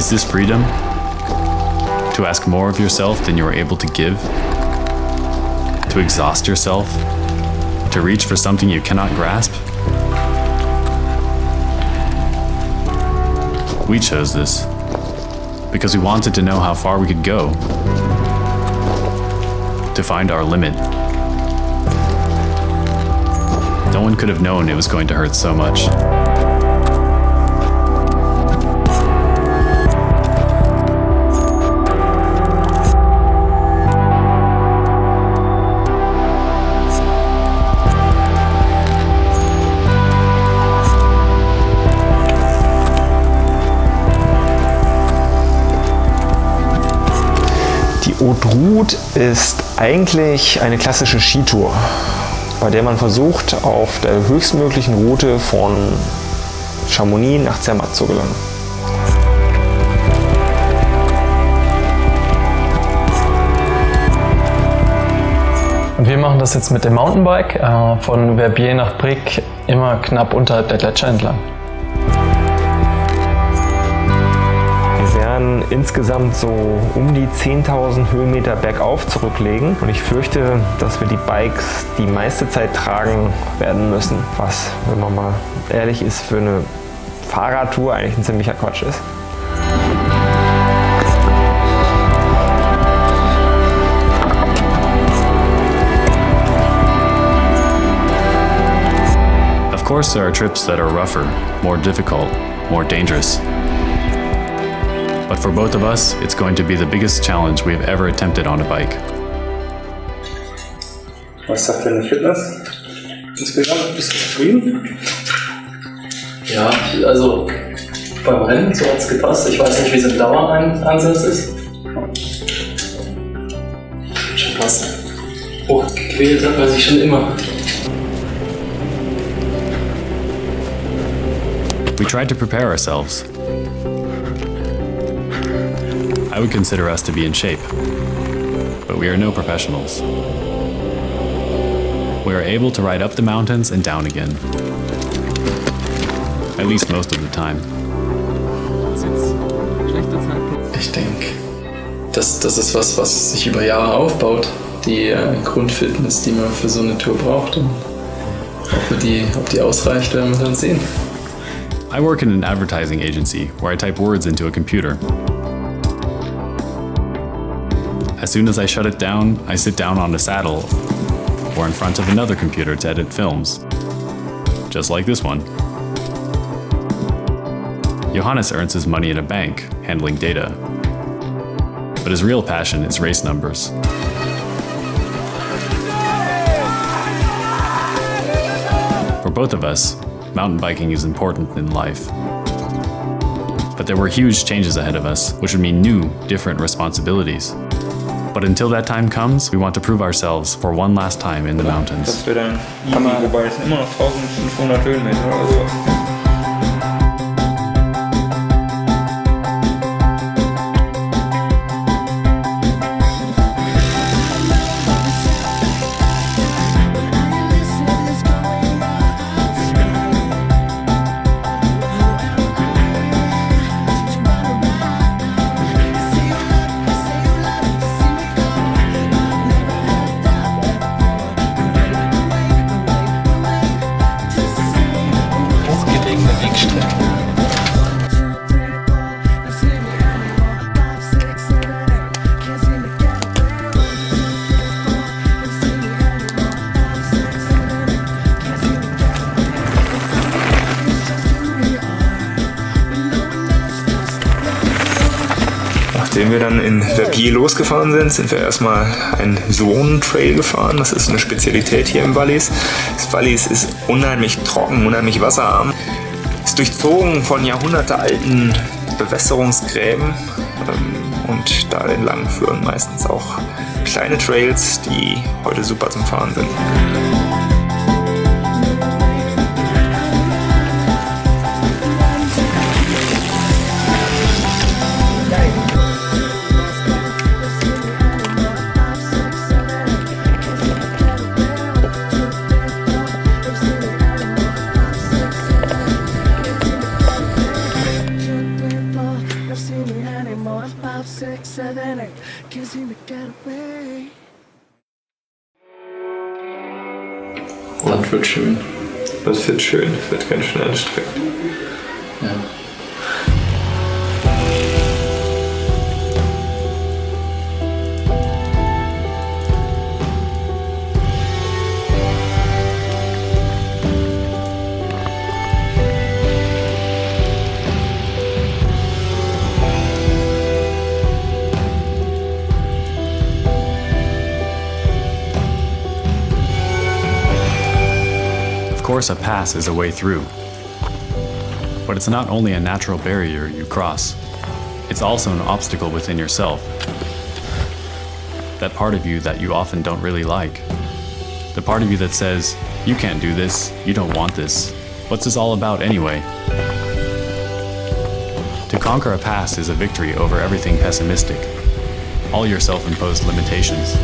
Is this freedom? To ask more of yourself than you are able to give? To exhaust yourself? To reach for something you cannot grasp? We chose this because we wanted to know how far we could go, to find our limit. No one could have known it was going to hurt so much. Die Haute ist eigentlich eine klassische Skitour, bei der man versucht, auf der höchstmöglichen Route von Chamonix nach Zermatt zu gelangen. Und wir machen das jetzt mit dem Mountainbike von Verbier nach Brig, immer knapp unterhalb der Gletscher entlang. Wir werden insgesamt so um die 10.000 Höhenmeter bergauf zurücklegen und ich fürchte, dass wir die Bikes die meiste Zeit tragen werden müssen, was, wenn man mal ehrlich ist, für eine Fahrradtour eigentlich ein ziemlicher Quatsch ist. Of course, there are trips that are rougher, more difficult, more dangerous. But for both of us, it's going to be the biggest challenge we have ever attempted on a bike. Was sagt deine Fitness? Insgesamt bist du zufrieden? Ja, also beim Rennen, so hat es gepasst. Ich weiß nicht, wie es im Daueransatz ist. Schon passt. Hochgequält hat man sich schon immer. We tried to prepare ourselves. I would consider us to be in shape, but we are no professionals. We are able to ride up the mountains and down again. At least most of the time. Ich denke, das ist was sich über Jahre aufbaut. Die Grundfitness, die man für so eine Tour braucht. Und ob die ausreicht, werden wir dann sehen. I work in an advertising agency where I type words into a computer. As soon as I shut it down, I sit down on a saddle or in front of another computer to edit films. Just like this one. Johannes earns his money in a bank, handling data. But his real passion is race numbers. For both of us, mountain biking is important in life. But there were huge changes ahead of us, which would mean new, different responsibilities. But until that time comes, we want to prove ourselves for one last time in the mountains. Das wird dann easy, wobei es sind immer noch 1500 Höhenmeter oder so. Nachdem wir dann in Verbier losgefahren sind wir erstmal einen Zonentrail gefahren. Das ist eine Spezialität hier im Wallis. Das Wallis ist unheimlich trocken, unheimlich wasserarm. Ist durchzogen von jahrhundertealten Bewässerungsgräben und da entlang führen meistens auch kleine Trails, die heute super zum Fahren sind. I've seen it. anymore. 5, 6, 7, 8, can't seem to get away. Das wird schön. Das wird schön, das wird ganz schön anstrengend. Ja. Of course, a pass is a way through. But it's not only a natural barrier you cross, it's also an obstacle within yourself. That part of you that you often don't really like. The part of you that says, you can't do this, you don't want this. What's this all about anyway? To conquer a pass is a victory over everything pessimistic, all your self-imposed limitations.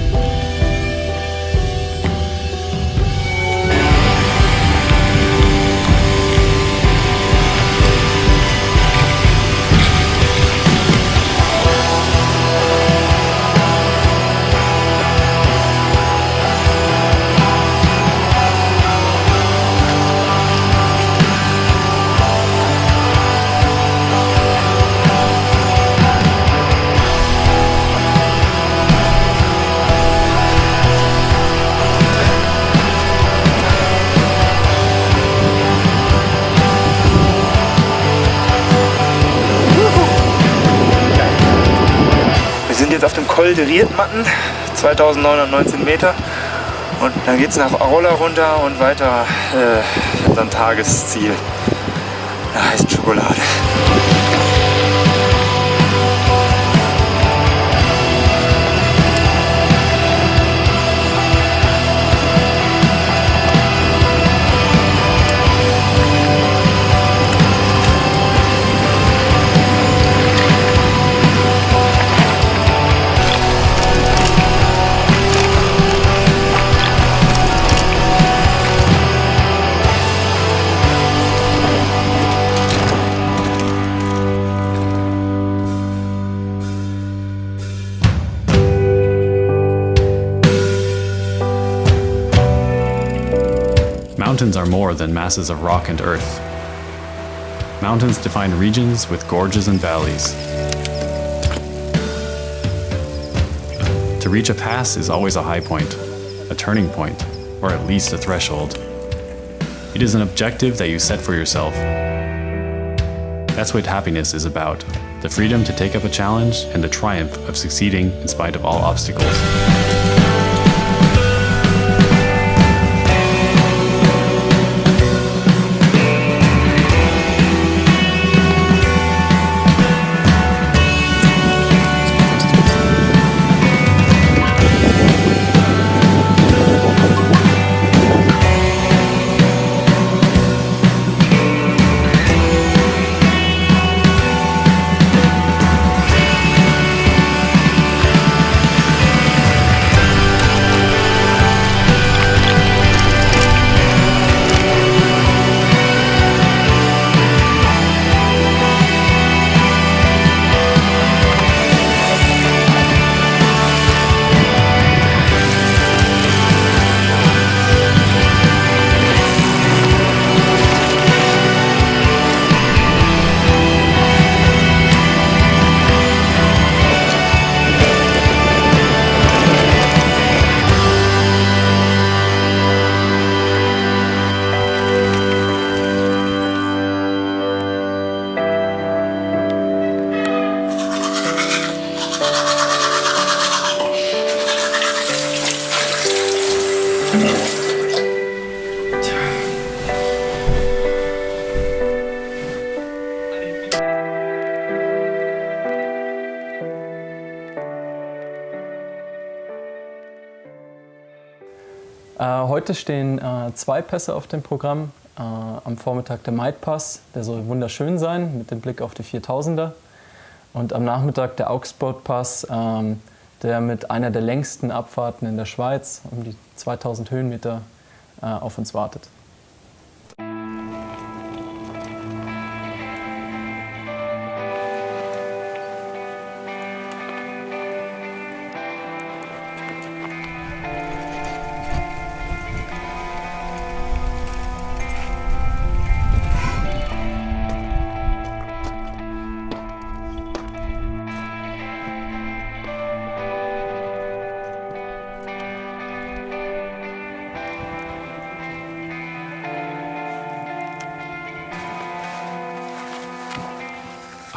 Auf dem Col de Riedmatten, 2919 Meter, und dann geht es nach Arolla runter und weiter unserem Tagesziel. Da heißt Schokolade. Mountains are more than masses of rock and earth. Mountains define regions with gorges and valleys. To reach a pass is always a high point, a turning point, or at least a threshold. It is an objective that you set for yourself. That's what happiness is about, the freedom to take up a challenge and the triumph of succeeding in spite of all obstacles. Heute stehen 2 Pässe auf dem Programm. Am Vormittag der Maid-Pass, der soll wunderschön sein, mit dem Blick auf die 4000er. Und am Nachmittag der Augsburg-Pass, der mit einer der längsten Abfahrten in der Schweiz, um die 2000 Höhenmeter, auf uns wartet.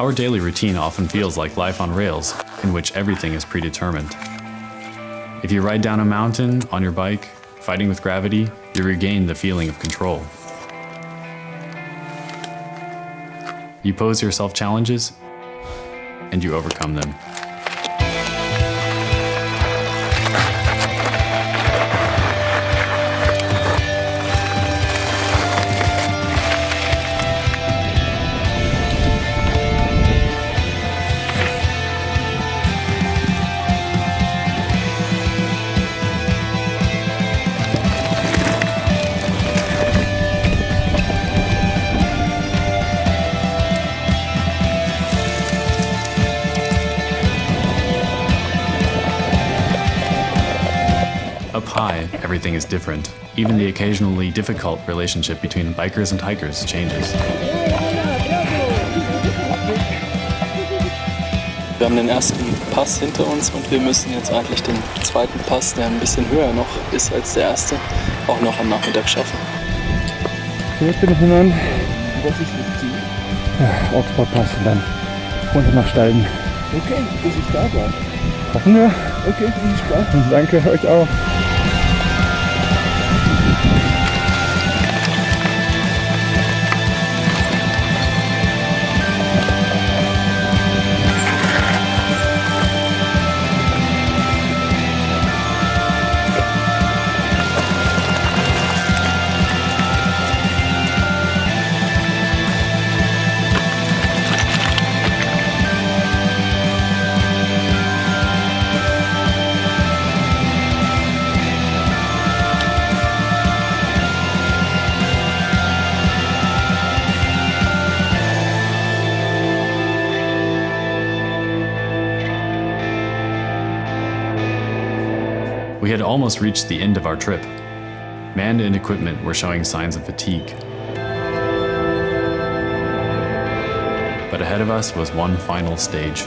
Our daily routine often feels like life on rails, in which everything is predetermined. If you ride down a mountain on your bike, fighting with gravity, you regain the feeling of control. You pose yourself challenges, and you overcome them. Up high, everything is different. Even the occasionally difficult relationship between bikers and hikers changes. Wir haben den ersten Pass hinter uns und wir müssen jetzt eigentlich den zweiten Pass, der ein bisschen höher noch ist als der erste, auch noch am Nachmittag schaffen. Jetzt bin ich an. Das ist das Ziel. Ja, Oxford-Pass und dann runter nach Stalden. Okay, bis ich da war. Hoffen wir. Okay, viel Spaß. Und danke euch auch. We had almost reached the end of our trip. Man and equipment were showing signs of fatigue. But ahead of us was one final stage.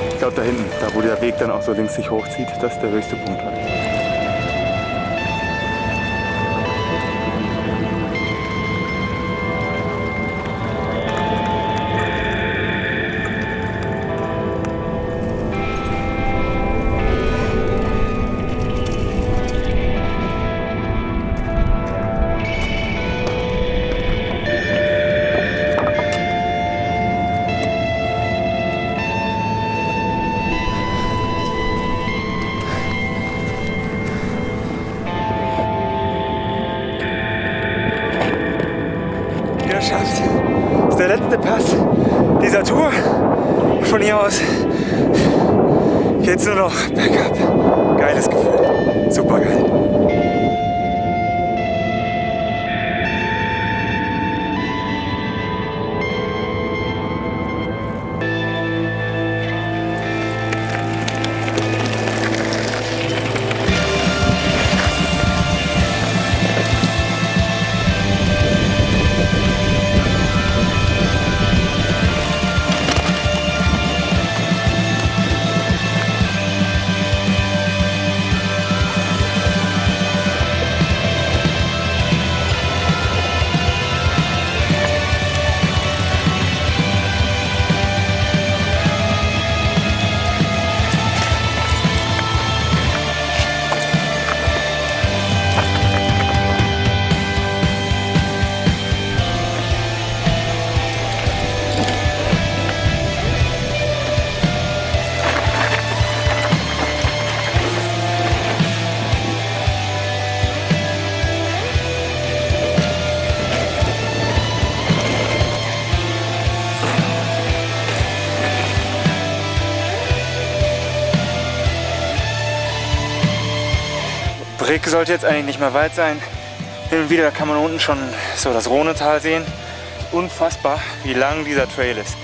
Ich glaube da hinten, da wo der Weg dann auch so links sich hochzieht, das ist der höchste Punkt. Geschafft. Das ist der letzte Pass dieser Tour. Von hier aus geht's nur noch bergab. Geiles Gefühl. Super geil. Brick sollte jetzt eigentlich nicht mehr weit sein. Hin und wieder kann man unten schon so das Rhonetal sehen. Unfassbar, wie lang dieser Trail ist.